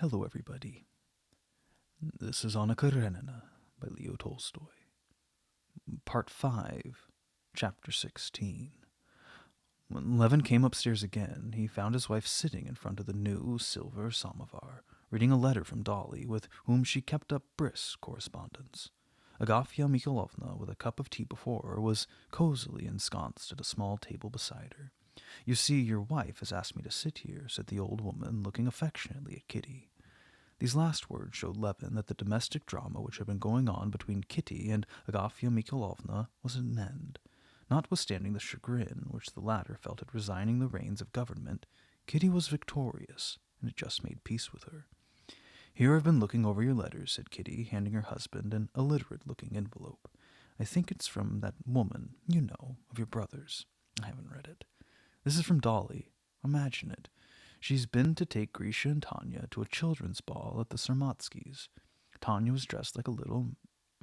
Hello, everybody. This is Anna Karenina by Leo Tolstoy. Part 5, Chapter 16. When Levin came upstairs again, he found his wife sitting in front of the new silver samovar, reading a letter from Dolly, with whom she kept up brisk correspondence. Agafya Mikhailovna, with a cup of tea before her, was cozily ensconced at a small table beside her. "You see, your wife has asked me to sit here," said the old woman, looking affectionately at Kitty. These last words showed Levin that the domestic drama which had been going on between Kitty and Agafya Mikhailovna was at an end. Notwithstanding the chagrin which the latter felt at resigning the reins of government, Kitty was victorious, and had just made peace with her. "Here I've been looking over your letters," said Kitty, handing her husband an illiterate-looking envelope. "I think it's from that woman, you know, of your brother's. I haven't read it. This is from Dolly. Imagine it. She's been to take Grisha and Tanya to a children's ball at the Sarmatskys. Tanya was dressed like a little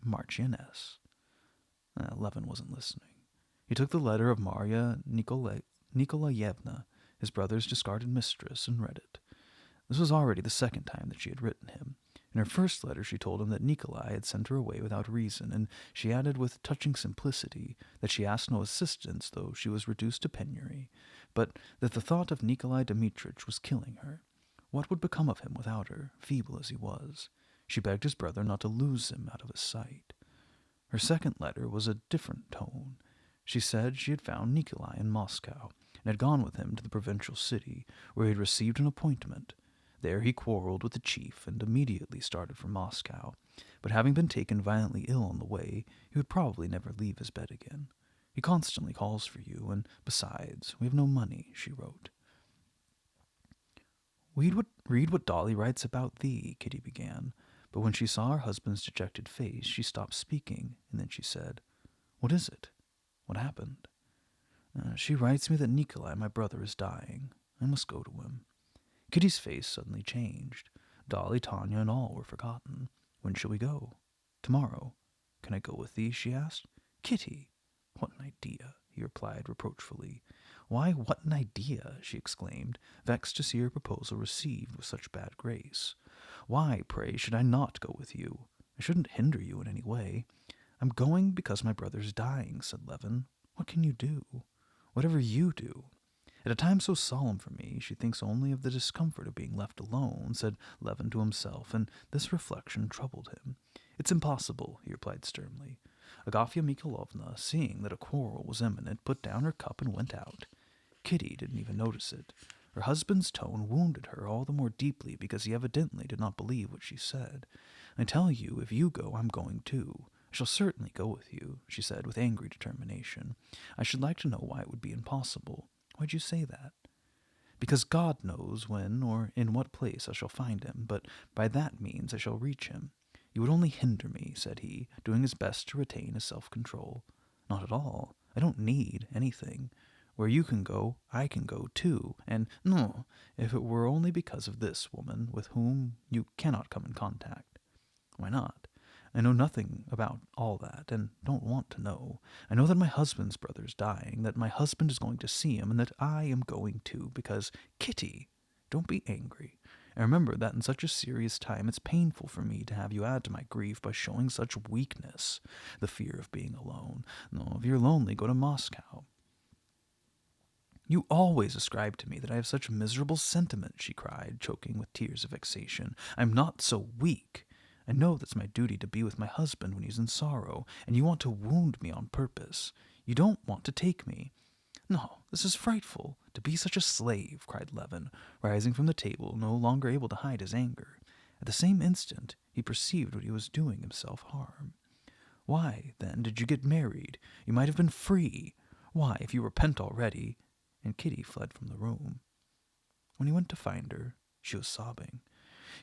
marchioness." Levin wasn't listening. He took the letter of Marya Nikolaevna, his brother's discarded mistress, and read it. This was already the second time that she had written him. In her first letter she told him that Nikolai had sent her away without reason, and she added with touching simplicity that she asked no assistance, though she was reduced to penury, but that the thought of Nikolai Dmitrich was killing her. What would become of him without her, feeble as he was? She begged his brother not to lose him out of his sight. Her second letter was a different tone. She said she had found Nikolai in Moscow, and had gone with him to the provincial city, where he had received an appointment. There he quarreled with the chief and immediately started for Moscow, but having been taken violently ill on the way, he would probably never leave his bed again. He constantly calls for you, and besides, we have no money, she wrote. Read what Dolly writes about thee," Kitty began, but when she saw her husband's dejected face, she stopped speaking, and then she said, "What is it? What happened?" "She writes me that Nikolai, my brother, is dying. I must go to him." Kitty's face suddenly changed. Dolly, Tanya, and all were forgotten. "When shall we go?" "Tomorrow." "Can I go with thee?" she asked. "Kitty!" "What an idea!" he replied reproachfully. "Why, what an idea!" she exclaimed, vexed to see her proposal received with such bad grace. "Why, pray, should I not go with you? I shouldn't hinder you in any way." "I'm going because my brother's dying," said Levin. "What can you do?" "Whatever you do." "At a time so solemn for me, she thinks only of the discomfort of being left alone," said Levin to himself, and this reflection troubled him. "It's impossible," he replied sternly. Agafya Mikhailovna, seeing that a quarrel was imminent, put down her cup and went out. Kitty didn't even notice it. Her husband's tone wounded her all the more deeply because he evidently did not believe what she said. "I tell you, if you go, I'm going too. I shall certainly go with you," she said with angry determination. "I should like to know why it would be impossible. Why'd you say that?" "Because God knows when or in what place I shall find him, but by that means I shall reach him. You would only hinder me," said he, doing his best to retain his self-control. "Not at all. I don't need anything. Where you can go, I can go too, and no, if it were only because of this woman with whom you cannot come in contact." "Why not?" "I know nothing about all that, and don't want to know. I know that my husband's brother's dying, that my husband is going to see him, and that I am going too, because—" "Kitty, don't be angry. And remember that in such a serious time it's painful for me to have you add to my grief by showing such weakness. The fear of being alone. No, if you're lonely, go to Moscow." "You always ascribe to me that I have such miserable sentiments," she cried, choking with tears of vexation. "I'm not so weak. I know that's my duty to be with my husband when he's in sorrow, and you want to wound me on purpose. You don't want to take me." "No, this is frightful, to be such a slave," cried Levin, rising from the table, no longer able to hide his anger. At the same instant, he perceived what he was doing himself harm. "Why, then, did you get married? You might have been free. Why, if you repent already—" And Kitty fled from the room. When he went to find her, she was sobbing.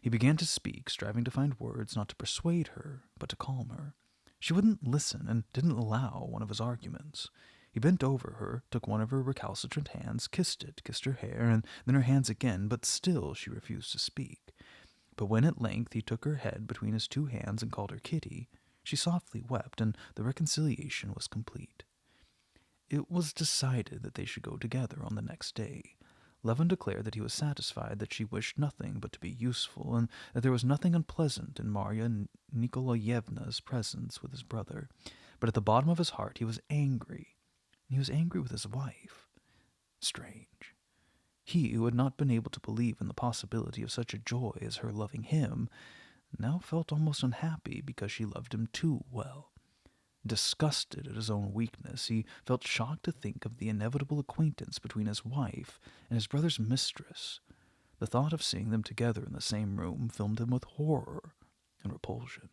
He began to speak, striving to find words not to persuade her, but to calm her. She wouldn't listen and didn't allow one of his arguments. He bent over her, took one of her recalcitrant hands, kissed it, kissed her hair, and then her hands again, but still she refused to speak. But when at length he took her head between his two hands and called her Kitty, she softly wept, and the reconciliation was complete. It was decided that they should go together on the next day. Levin declared that he was satisfied that she wished nothing but to be useful, and that there was nothing unpleasant in Marya Nikolaevna's presence with his brother. But at the bottom of his heart he was angry, and he was angry with his wife. Strange. He, who had not been able to believe in the possibility of such a joy as her loving him, now felt almost unhappy because she loved him too well. Disgusted at his own weakness, he felt shocked to think of the inevitable acquaintance between his wife and his brother's mistress. The thought of seeing them together in the same room filled him with horror and repulsion.